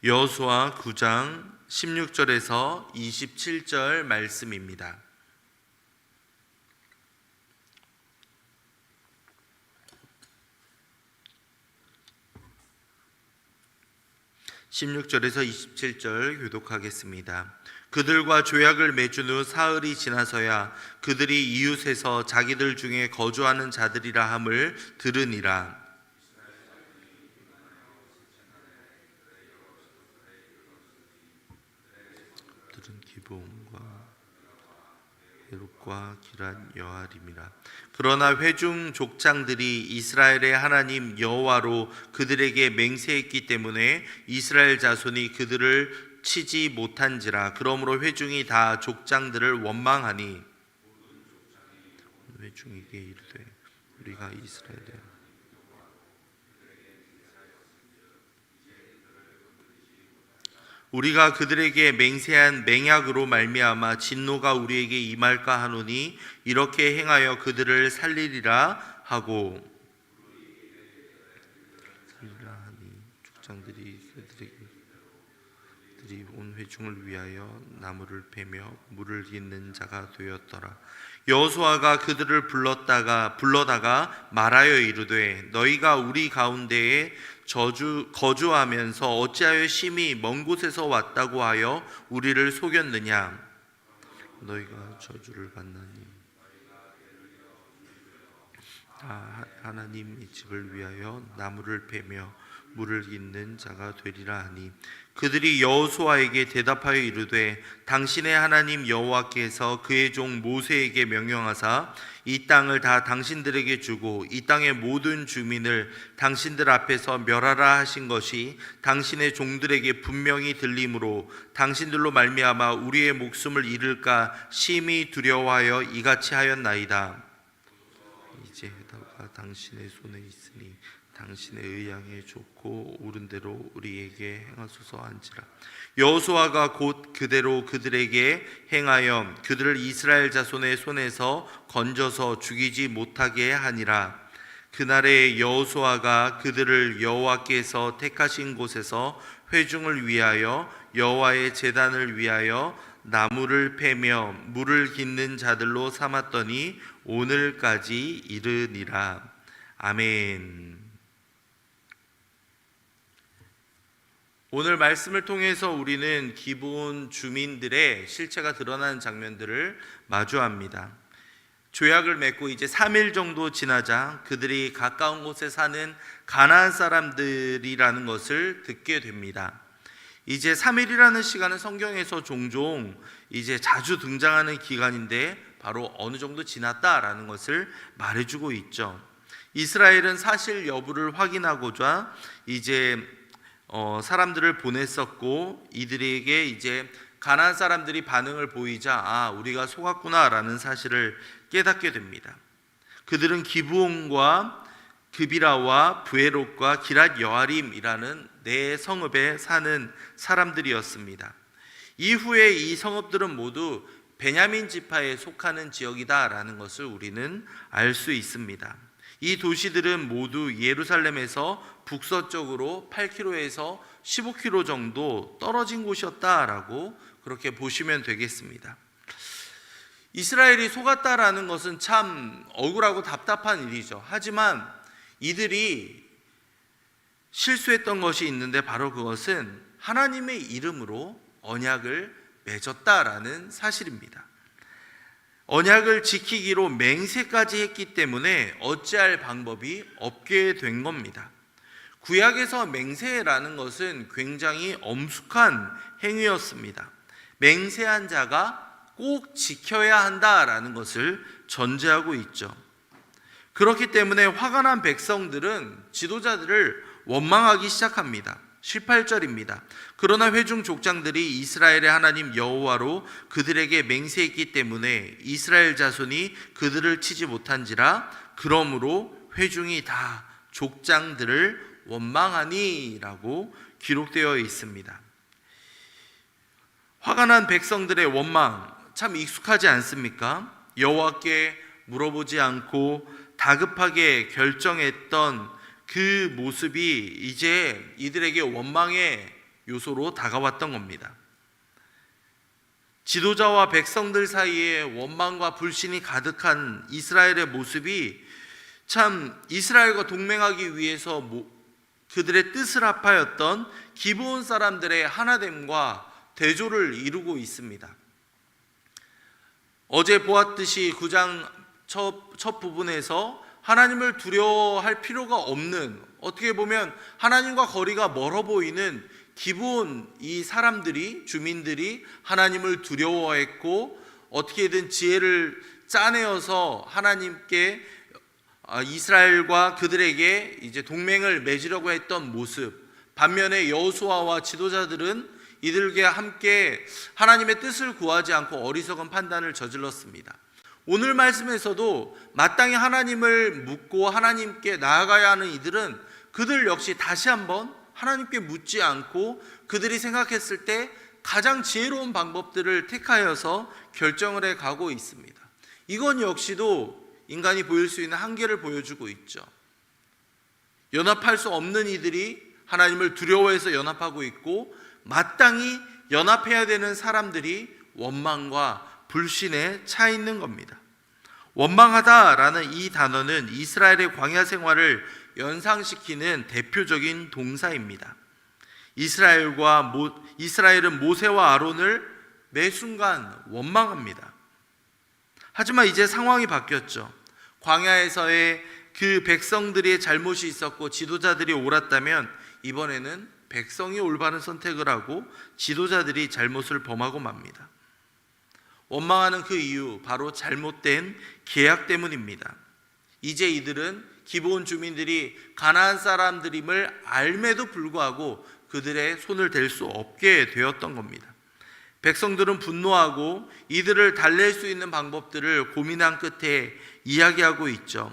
여호수아 9장 16절에서 27절 말씀입니다. 16절에서 27절 교독하겠습니다. 그들과 조약을 맺은 후 사흘이 지나서야 그들이 이웃에서 자기들 중에 거주하는 자들이라 함을 들으니라. 들은 기브온과 베롯과 기럇 여아림이라. 그러나 회중 족장들이 이스라엘의 하나님 여호와로 그들에게 맹세했기 때문에 이스라엘 자손이 그들을 치지 못한지라. 그러므로 회중이 다 족장들을 원망하니 회중에게 이르되 우리가 이스라엘에 우리가 그들에게 맹세한 맹약으로 말미암아 진노가 우리에게 임할까 하노니 이렇게 행하여 그들을 살리리라 하고 족장들이 그들이 온 회중을 위하여 나무를 베며 물을 깃는 자가 되었더라. 여호수아가 그들을 불러다가 말하여 이르되 너희가 우리 가운데에 거주하면서 어찌하여 심히 먼 곳에서 왔다고 하여 우리를 속였느냐. 너희가 저주를 받나니 하나님의 집을 위하여 나무를 베며 물을 깃는 자가 되리라 하니 그들이 여호수아에게 대답하여 이르되 당신의 하나님 여호와께서 그의 종 모세에게 명령하사 이 땅을 다 당신들에게 주고 이 땅의 모든 주민을 당신들 앞에서 멸하라 하신 것이 당신의 종들에게 분명히 들림으로 당신들로 말미암아 우리의 목숨을 잃을까 심히 두려워하여 이같이 하였나이다. 이제 해다가 당신의 손에 있으니 당신의 의향에 좋고 옳은 대로 우리에게 행하소서 한지라. 여호수아가 곧 그대로 그들에게 행하여 그들을 이스라엘 자손의 손에서 건져서 죽이지 못하게 하니라. 그날에 여호수아가 그들을 여호와께서 택하신 곳에서 회중을 위하여 여호와의 제단을 위하여 나무를 패며 물을 깃는 자들로 삼았더니 오늘까지 이르니라. 아멘. 오늘 말씀을 통해서 우리는 기브온 주민들의 실체가 드러나는 장면들을 마주합니다. 조약을 맺고 이제 3일 정도 지나자 그들이 가까운 곳에 사는 가나안 사람들이라는 것을 듣게 됩니다. 이제 3일이라는 시간은 성경에서 종종 이제 자주 등장하는 기간인데 바로 어느 정도 지났다라는 것을 말해주고 있죠. 이스라엘은 사실 여부를 확인하고자 이제 사람들을 보냈었고 이들에게 이제 가나안 사람들이 반응을 보이자 우리가 속았구나라는 사실을 깨닫게 됩니다. 그들은 기브온과 그비라와 브에롯과 기럇 여아림이라는 네 성읍에 사는 사람들이었습니다. 이후에 이 성읍들은 모두 베냐민 지파에 속하는 지역이다라는 것을 우리는 알 수 있습니다. 이 도시들은 모두 예루살렘에서 북서쪽으로 8km에서 15km 정도 떨어진 곳이었다라고 그렇게 보시면 되겠습니다. 이스라엘이 속았다라는 것은 참 억울하고 답답한 일이죠. 하지만 이들이 실수했던 것이 있는데 바로 그것은 하나님의 이름으로 언약을 맺었다라는 사실입니다. 언약을 지키기로 맹세까지 했기 때문에 어찌할 방법이 없게 된 겁니다. 구약에서 맹세라는 것은 굉장히 엄숙한 행위였습니다. 맹세한 자가 꼭 지켜야 한다라는 것을 전제하고 있죠. 그렇기 때문에 화가 난 백성들은 지도자들을 원망하기 시작합니다. 18절입니다. 그러나 회중 족장들이 이스라엘의 하나님 여호와로 그들에게 맹세했기 때문에 이스라엘 자손이 그들을 치지 못한지라. 그러므로 회중이 다 족장들을 원망하니 라고 기록되어 있습니다. 화가 난 백성들의 원망 참 익숙하지 않습니까? 여호와께 물어보지 않고 다급하게 결정했던 그 모습이 이제 이들에게 원망의 요소로 다가왔던 겁니다. 지도자와 백성들 사이에 원망과 불신이 가득한 이스라엘의 모습이 참 이스라엘과 동맹하기 위해서 그들의 뜻을 합하였던 기브온 사람들의 하나됨과 대조를 이루고 있습니다. 어제 보았듯이 9장 첫 부분에서 하나님을 두려워할 필요가 없는, 어떻게 보면 하나님과 거리가 멀어 보이는 기브온 이 사람들이, 주민들이 하나님을 두려워했고 어떻게든 지혜를 짜내어서 하나님께 이스라엘과 그들에게 이제 동맹을 맺으려고 했던 모습, 반면에 여호수아와 지도자들은 이들과 함께 하나님의 뜻을 구하지 않고 어리석은 판단을 저질렀습니다. 오늘 말씀에서도 마땅히 하나님을 묻고 하나님께 나아가야 하는 이들은 그들 역시 다시 한번 하나님께 묻지 않고 그들이 생각했을 때 가장 지혜로운 방법들을 택하여서 결정을 해 가고 있습니다. 이건 역시도 인간이 보일 수 있는 한계를 보여주고 있죠. 연합할 수 없는 이들이 하나님을 두려워해서 연합하고 있고, 마땅히 연합해야 되는 사람들이 원망과 불신에 차 있는 겁니다. 원망하다라는 이 단어는 이스라엘의 광야 생활을 연상시키는 대표적인 동사입니다. 이스라엘은 모세와 아론을 매 순간 원망합니다. 하지만 이제 상황이 바뀌었죠. 광야에서의 그 백성들의 잘못이 있었고 지도자들이 옳았다면, 이번에는 백성이 올바른 선택을 하고 지도자들이 잘못을 범하고 맙니다. 원망하는 그 이유, 바로 잘못된 계약 때문입니다. 이제 이들은 기브온 주민들이 가나안 사람들임을 알매도 불구하고 그들의 손을 댈 수 없게 되었던 겁니다. 백성들은 분노하고 이들을 달랠 수 있는 방법들을 고민한 끝에 이야기하고 있죠.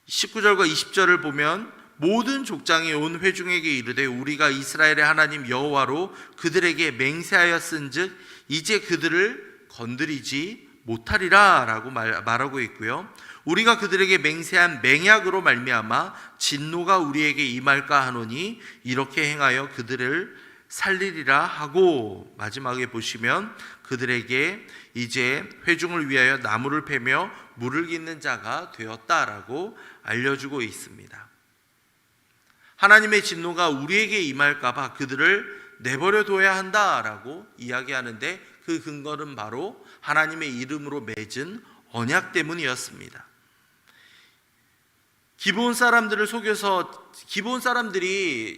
19절과 20절을 보면 모든 족장이 온 회중에게 이르되 우리가 이스라엘의 하나님 여호와로 그들에게 맹세하였은즉 이제 그들을 건드리지 못하리라 라고 말하고 있고요. 우리가 그들에게 맹세한 맹약으로 말미암아 진노가 우리에게 임할까 하노니 이렇게 행하여 그들을 살리리라 하고, 마지막에 보시면 그들에게 이제 회중을 위하여 나무를 패며 물을 깃는 자가 되었다라고 알려주고 있습니다. 하나님의 진노가 우리에게 임할까 봐 그들을 내버려 둬야 한다라고 이야기하는데, 그 근거는 바로 하나님의 이름으로 맺은 언약 때문이었습니다. 기브온 사람들이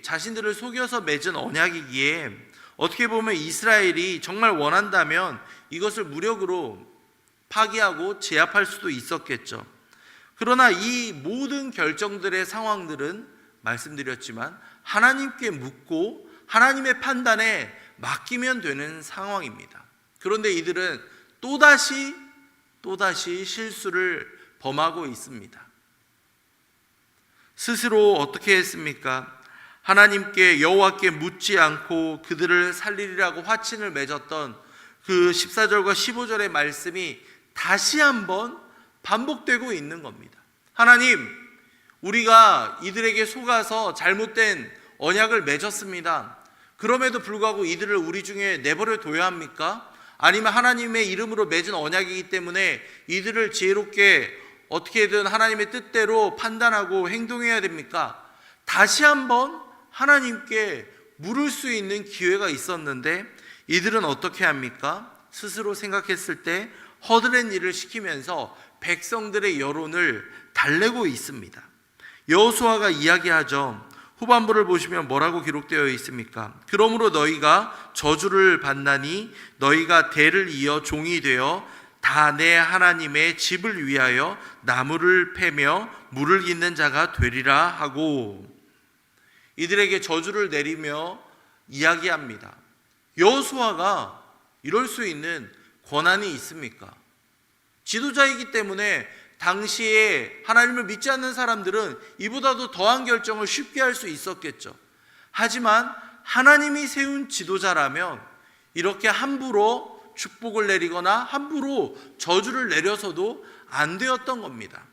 자신들을 속여서 맺은 언약이기에 어떻게 보면 이스라엘이 정말 원한다면 이것을 무력으로 파기하고 제압할 수도 있었겠죠. 그러나 이 모든 결정들의 상황들은 말씀드렸지만 하나님께 묻고 하나님의 판단에 맡기면 되는 상황입니다. 그런데 이들은 또다시 실수를 범하고 있습니다. 스스로 어떻게 했습니까? 하나님께, 여호와께 묻지 않고 그들을 살리리라고 화친을 맺었던 그 14절과 15절의 말씀이 다시 한번 반복되고 있는 겁니다. 하나님, 우리가 이들에게 속아서 잘못된 언약을 맺었습니다. 그럼에도 불구하고 이들을 우리 중에 내버려 둬야 합니까? 아니면 하나님의 이름으로 맺은 언약이기 때문에 이들을 지혜롭게 어떻게든 하나님의 뜻대로 판단하고 행동해야 됩니까? 다시 한번 하나님께 물을 수 있는 기회가 있었는데 이들은 어떻게 합니까? 스스로 생각했을 때 허드렛 일을 시키면서 백성들의 여론을 달래고 있습니다. 여호수아가 이야기하죠. 후반부를 보시면 뭐라고 기록되어 있습니까? 그러므로 너희가 저주를 받나니 너희가 대를 이어 종이 되어 다 내 하나님의 집을 위하여 나무를 패며 물을 깃는 자가 되리라 하고, 이들에게 저주를 내리며 이야기합니다. 여호수아가 이럴 수 있는 권한이 있습니까? 지도자이기 때문에 당시에 하나님을 믿지 않는 사람들은 이보다도 더한 결정을 쉽게 할 수 있었겠죠. 하지만 하나님이 세운 지도자라면 이렇게 함부로 축복을 내리거나 함부로 저주를 내려서도 안 되었던 겁니다.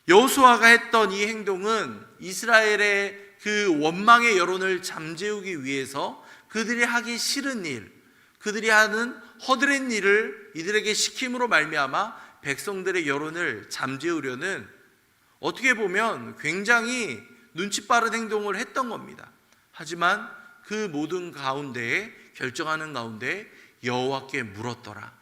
여호수아가 했던 이 행동은 이스라엘의 그 원망의 여론을 잠재우기 위해서 그들이 하기 싫은 일, 그들이 하는 허드렛 일을 이들에게 시킴으로 말미암아 백성들의 여론을 잠재우려는, 어떻게 보면 굉장히 눈치 빠른 행동을 했던 겁니다. 하지만 그 모든 가운데에, 결정하는 가운데 여호와께 물었더라,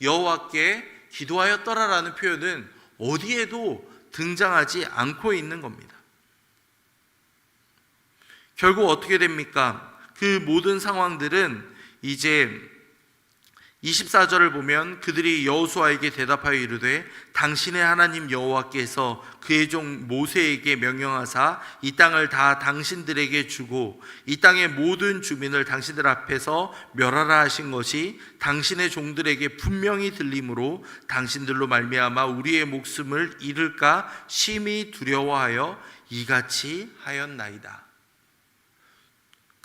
여호와께 기도하였더라라는 표현은 어디에도 등장하지 않고 있는 겁니다. 결국 어떻게 됩니까? 그 모든 상황들은 이제 24절을 보면 그들이 여호수아에게 대답하여 이르되 당신의 하나님 여호와께서 그의 종 모세에게 명령하사 이 땅을 다 당신들에게 주고 이 땅의 모든 주민을 당신들 앞에서 멸하라 하신 것이 당신의 종들에게 분명히 들림으로 당신들로 말미암아 우리의 목숨을 잃을까 심히 두려워하여 이같이 하였나이다.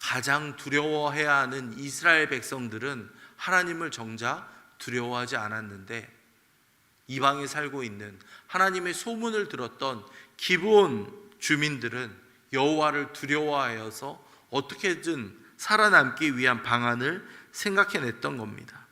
가장 두려워해야 하는 이스라엘 백성들은 하나님을 정작 두려워하지 않았는데, 이방에 살고 있는 하나님의 소문을 들었던 기브온 주민들은 여호와를 두려워하여서 어떻게든 살아남기 위한 방안을 생각해냈던 겁니다.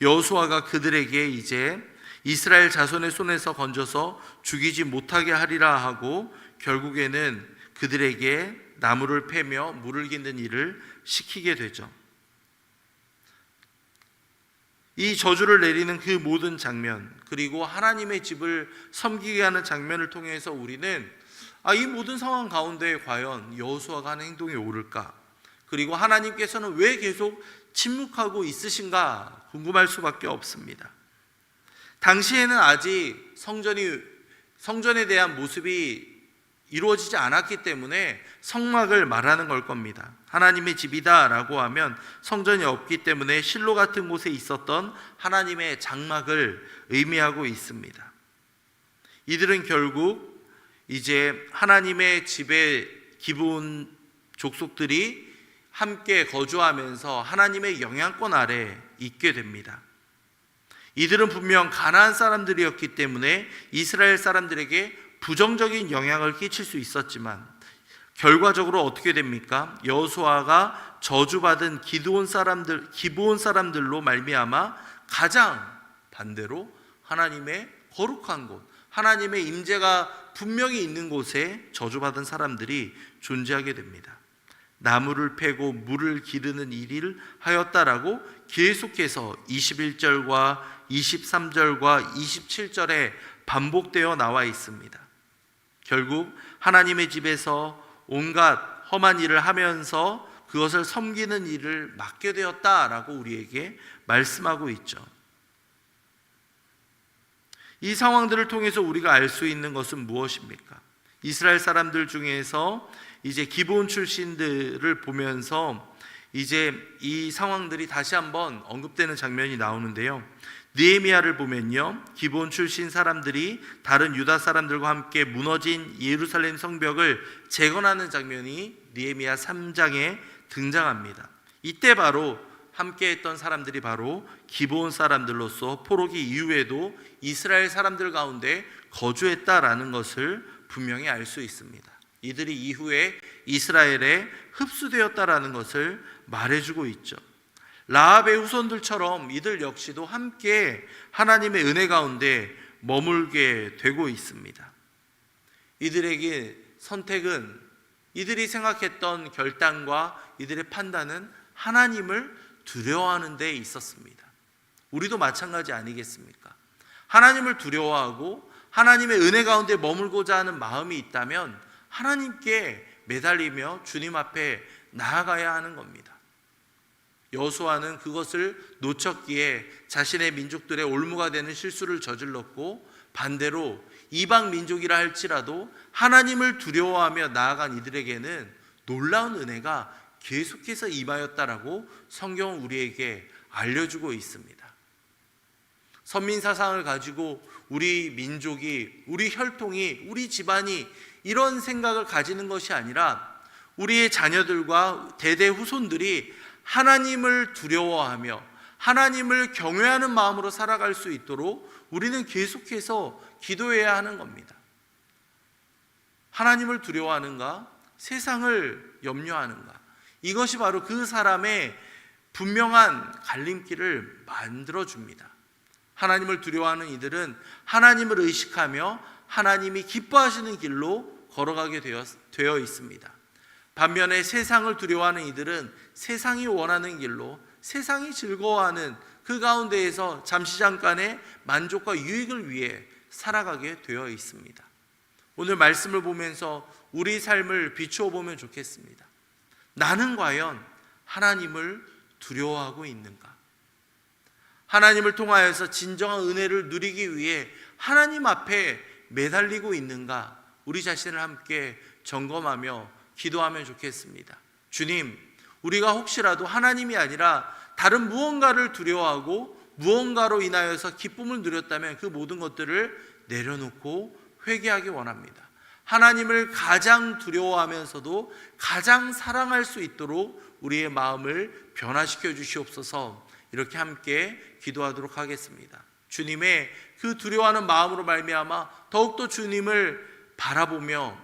여호수아가 그들에게 이제 이스라엘 자손의 손에서 건져서 죽이지 못하게 하리라 하고 결국에는 그들에게 나무를 패며 물을 깃는 일을 시키게 되죠. 이 저주를 내리는 그 모든 장면, 그리고 하나님의 집을 섬기게 하는 장면을 통해서 우리는 이 모든 상황 가운데 과연 여호수아가 하는 행동이 옳을까? 그리고 하나님께서는 왜 계속 침묵하고 있으신가 궁금할 수밖에 없습니다. 당시에는 아직 성전에 대한 모습이 이루어지지 않았기 때문에 성막을 말하는 걸 겁니다. 하나님의 집이다 라고 하면 성전이 없기 때문에 실로 같은 곳에 있었던 하나님의 장막을 의미하고 있습니다. 이들은 결국 이제 하나님의 집에 기브온 족속들이 함께 거주하면서 하나님의 영향권 아래 있게 됩니다. 이들은 분명 가나안 사람들이었기 때문에 이스라엘 사람들에게 부정적인 영향을 끼칠 수 있었지만 결과적으로 어떻게 됩니까? 여호수아가 저주받은 기브온 사람들로 말미암아 가장 반대로 하나님의 거룩한 곳, 하나님의 임재가 분명히 있는 곳에 저주받은 사람들이 존재하게 됩니다. 나무를 패고 물을 기르는 일을 하였다라고 계속해서 21절과 23절과 27절에 반복되어 나와 있습니다. 결국 하나님의 집에서 온갖 험한 일을 하면서 그것을 섬기는 일을 맡게 되었다라고 우리에게 말씀하고 있죠. 이 상황들을 통해서 우리가 알 수 있는 것은 무엇입니까? 이스라엘 사람들 중에서 이제 기브온 출신들을 보면서 이제 이 상황들이 다시 한번 언급되는 장면이 나오는데요. 느헤미야를 보면요, 기브온 출신 사람들이 다른 유다 사람들과 함께 무너진 예루살렘 성벽을 재건하는 장면이 느헤미야 3장에 등장합니다. 이때 바로 함께 했던 사람들이 바로 기브온 사람들로서 포로기 이후에도 이스라엘 사람들 가운데 거주했다라는 것을 분명히 알 수 있습니다. 이들이 이후에 이스라엘에 흡수되었다라는 것을 말해주고 있죠. 라합의 후손들처럼 이들 역시도 함께 하나님의 은혜 가운데 머물게 되고 있습니다. 이들에게 선택은, 이들이 생각했던 결단과 이들의 판단은 하나님을 두려워하는 데 있었습니다. 우리도 마찬가지 아니겠습니까? 하나님을 두려워하고 하나님의 은혜 가운데 머물고자 하는 마음이 있다면 하나님께 매달리며 주님 앞에 나아가야 하는 겁니다. 여호수아는 그것을 놓쳤기에 자신의 민족들의 올무가 되는 실수를 저질렀고, 반대로 이방 민족이라 할지라도 하나님을 두려워하며 나아간 이들에게는 놀라운 은혜가 계속해서 임하였다라고 성경은 우리에게 알려주고 있습니다. 선민사상을 가지고 우리 민족이, 우리 혈통이, 우리 집안이 이런 생각을 가지는 것이 아니라 우리의 자녀들과 대대 후손들이 하나님을 두려워하며 하나님을 경외하는 마음으로 살아갈 수 있도록 우리는 계속해서 기도해야 하는 겁니다. 하나님을 두려워하는가? 세상을 염려하는가? 이것이 바로 그 사람의 분명한 갈림길을 만들어줍니다. 하나님을 두려워하는 이들은 하나님을 의식하며 하나님이 기뻐하시는 길로 걸어가게 되어 있습니다. 반면에 세상을 두려워하는 이들은 세상이 원하는 길로, 세상이 즐거워하는 그 가운데에서 잠시 잠깐의 만족과 유익을 위해 살아가게 되어 있습니다. 오늘 말씀을 보면서 우리 삶을 비추어 보면 좋겠습니다. 나는 과연 하나님을 두려워하고 있는가? 하나님을 통하여서 진정한 은혜를 누리기 위해 하나님 앞에 매달리고 있는가? 우리 자신을 함께 점검하며 기도하면 좋겠습니다. 주님, 우리가 혹시라도 하나님이 아니라 다른 무언가를 두려워하고 무언가로 인하여서 기쁨을 누렸다면 그 모든 것들을 내려놓고 회개하기 원합니다. 하나님을 가장 두려워하면서도 가장 사랑할 수 있도록 우리의 마음을 변화시켜 주시옵소서. 이렇게 함께 기도하도록 하겠습니다. 주님의 그 두려워하는 마음으로 말미암아 더욱더 주님을 바라보며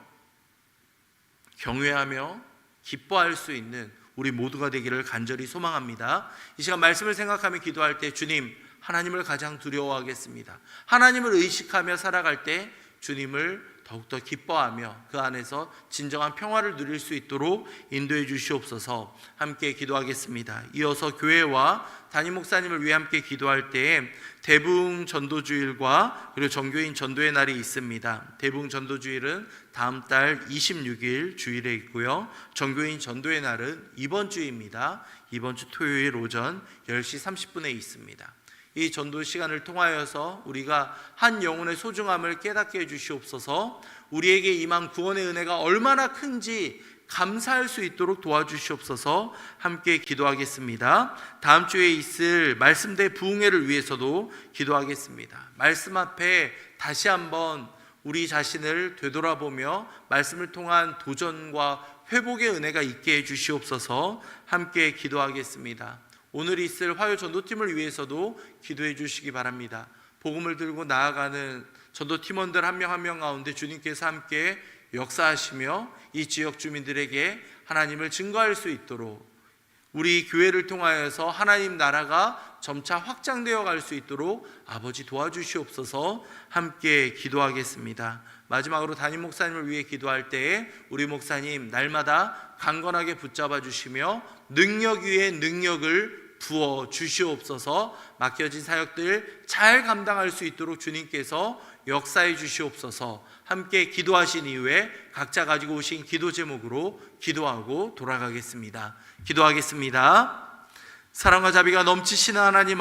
경외하며 기뻐할 수 있는 우리 모두가 되기를 간절히 소망합니다. 이 시간 말씀을 생각하며 기도할 때 주님, 하나님을 가장 두려워하겠습니다. 하나님을 의식하며 살아갈 때 주님을 더욱더 기뻐하며 그 안에서 진정한 평화를 누릴 수 있도록 인도해 주시옵소서. 함께 기도하겠습니다. 이어서 교회와 담임 목사님을 위해 함께 기도할 때에 대부흥 전도주일과 그리고 정교인 전도의 날이 있습니다. 대부흥 전도주일은 다음 달 26일 주일에 있고요. 정교인 전도의 날은 이번 주입니다. 이번 주 토요일 오전 10시 30분에 있습니다. 이 전도 시간을 통하여서 우리가 한 영혼의 소중함을 깨닫게 해주시옵소서. 우리에게 임한 구원의 은혜가 얼마나 큰지 감사할 수 있도록 도와주시옵소서. 함께 기도하겠습니다. 다음 주에 있을 말씀대 부흥회를 위해서도 기도하겠습니다. 말씀 앞에 다시 한번 우리 자신을 되돌아보며 말씀을 통한 도전과 회복의 은혜가 있게 해주시옵소서. 함께 기도하겠습니다. 오늘 있을 화요 전도팀을 위해서도 기도해 주시기 바랍니다. 복음을 들고 나아가는 전도팀원들 한 명 한 명 가운데 주님께서 함께 역사하시며 이 지역 주민들에게 하나님을 증거할 수 있도록 우리 교회를 통하여서 하나님 나라가 점차 확장되어 갈 수 있도록 아버지 도와주시옵소서. 함께 기도하겠습니다. 마지막으로 담임 목사님을 위해 기도할 때에 우리 목사님 날마다 강건하게 붙잡아 주시며 능력 위에 능력을 부어 주시옵소서. 맡겨진 사역들 잘 감당할 수 있도록 주님께서 역사해 주시옵소서. 함께 기도하신 이후에 각자 가지고 오신 기도 제목으로 기도하고 돌아가겠습니다. 기도하겠습니다. 사랑과 자비가 넘치시는 하나님